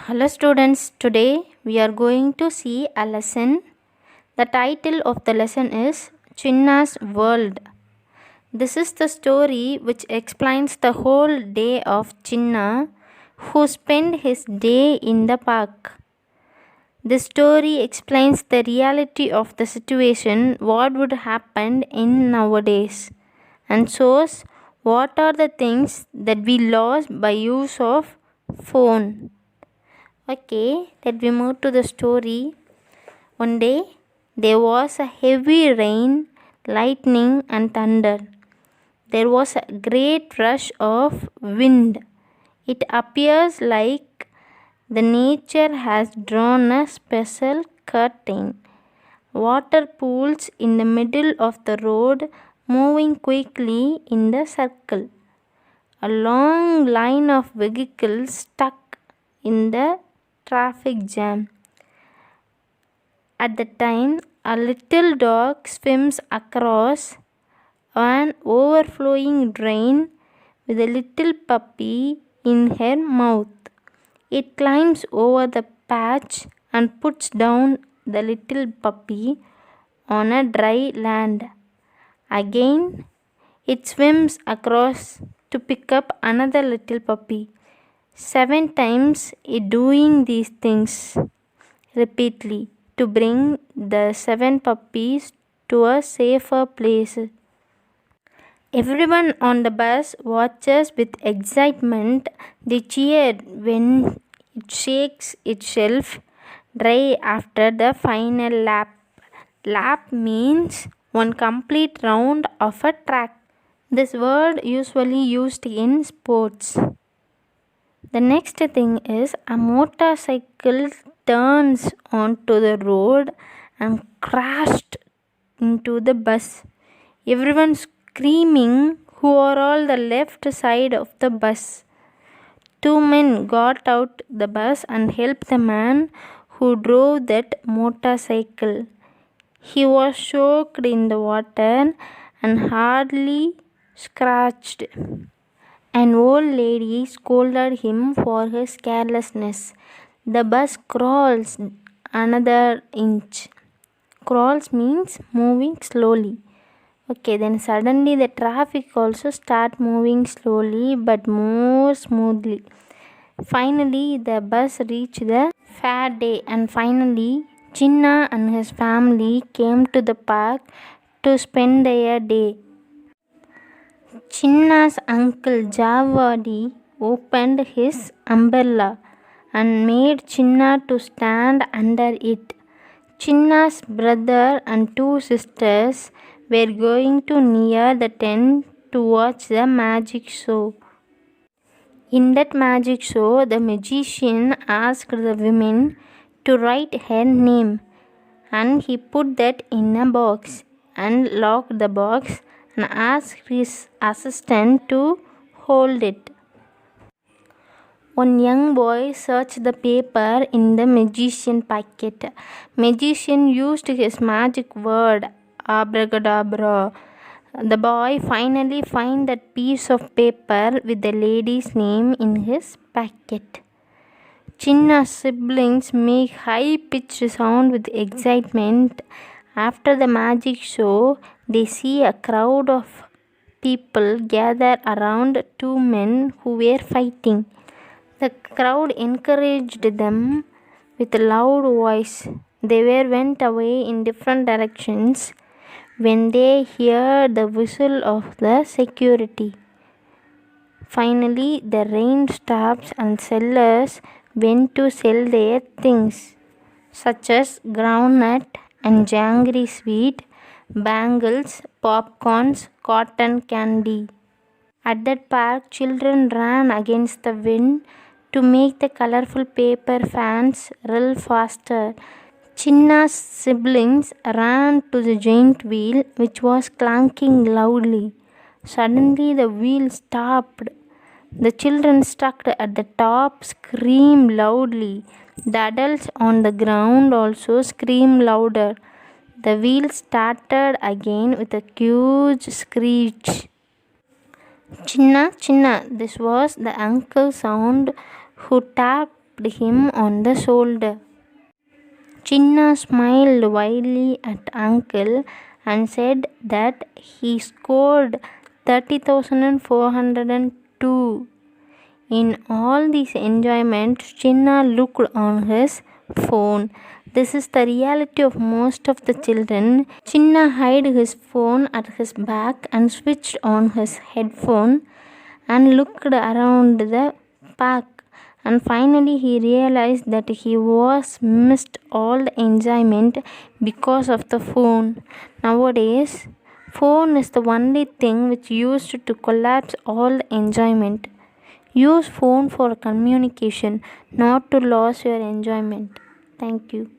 Hello students, today we are going to see a lesson. The title of the lesson is Chinna's World. This is the story which explains the whole day of Chinna, who spent his day in the park. This story explains the reality of the situation, what would happen in nowadays, and shows what are the things that we lost by use of phone. Okay, let me move to the story. One day, there was a heavy rain, lightning, and thunder. There was a great rush of wind. It appears like the nature has drawn a special curtain. Water pools in the middle of the road, moving quickly in the circle. A long line of vehicles stuck in the traffic jam. At the time, a little dog swims across an overflowing drain with a little puppy in her mouth. It climbs over the patch and puts down the little puppy on a dry land. Again, it swims across to pick up another little puppy. 7 times it doing these things repeatedly to bring the 7 puppies to a safer place. Everyone on the bus watches with excitement. They cheer when it shakes itself dry after the final lap. Lap means one complete round of a track. This word usually used in sports. The next thing is a motorcycle turns onto the road and crashed into the bus. Everyone screaming, who are on the left side of the bus. 2 men got out the bus and helped the man who drove that motorcycle. He was soaked in the water and hardly scratched. An old lady scolded him for his carelessness. The bus crawls another inch. Crawls means moving slowly. Okay, then suddenly the traffic also start moving slowly but more smoothly. Finally, the bus reached the fair day, and finally Chinna and his family came to the park to spend their day. Chinna's uncle Javadi opened his umbrella and made Chinna to stand under it. Chinna's brother and 2 sisters were going to near the tent to watch the magic show. In that magic show, the magician asked the women to write her name, and he put that in a box and locked the box and asked his assistant to hold it. One young boy searched the paper in the magician's pocket. Magician used his magic word, abracadabra. The boy finally found that piece of paper with the lady's name in his pocket. Chinna's siblings make high-pitched sound with excitement. After the magic show, they see a crowd of people gather around 2 men who were fighting. The crowd encouraged them with a loud voice. They went away in different directions when they heard the whistle of the security. Finally, the rain stops and sellers went to sell their things, such as groundnut and janggery sweet, bangles, popcorns, cotton candy. At that park, children ran against the wind to make the colorful paper fans roll faster. Chinna's siblings ran to the giant wheel, which was clanking loudly. Suddenly, the wheel stopped. The children stuck at the top screamed loudly. The adults on the ground also screamed louder. The wheel started again with a huge screech. Chinna, Chinna, this was the uncle sound who tapped tapped him on the shoulder. Chinna smiled widely at uncle and said that he scored 30,402. In all this enjoyment, Chinna looked on his phone. This is the reality of most of the children. Chinna hid his phone at his back and switched on his headphone and looked around the park. And finally, he realized that he was missed all the enjoyment because of the phone. Nowadays, phone is the only thing which used to collapse all the enjoyment. Use phone for communication, not to lose your enjoyment. Thank you.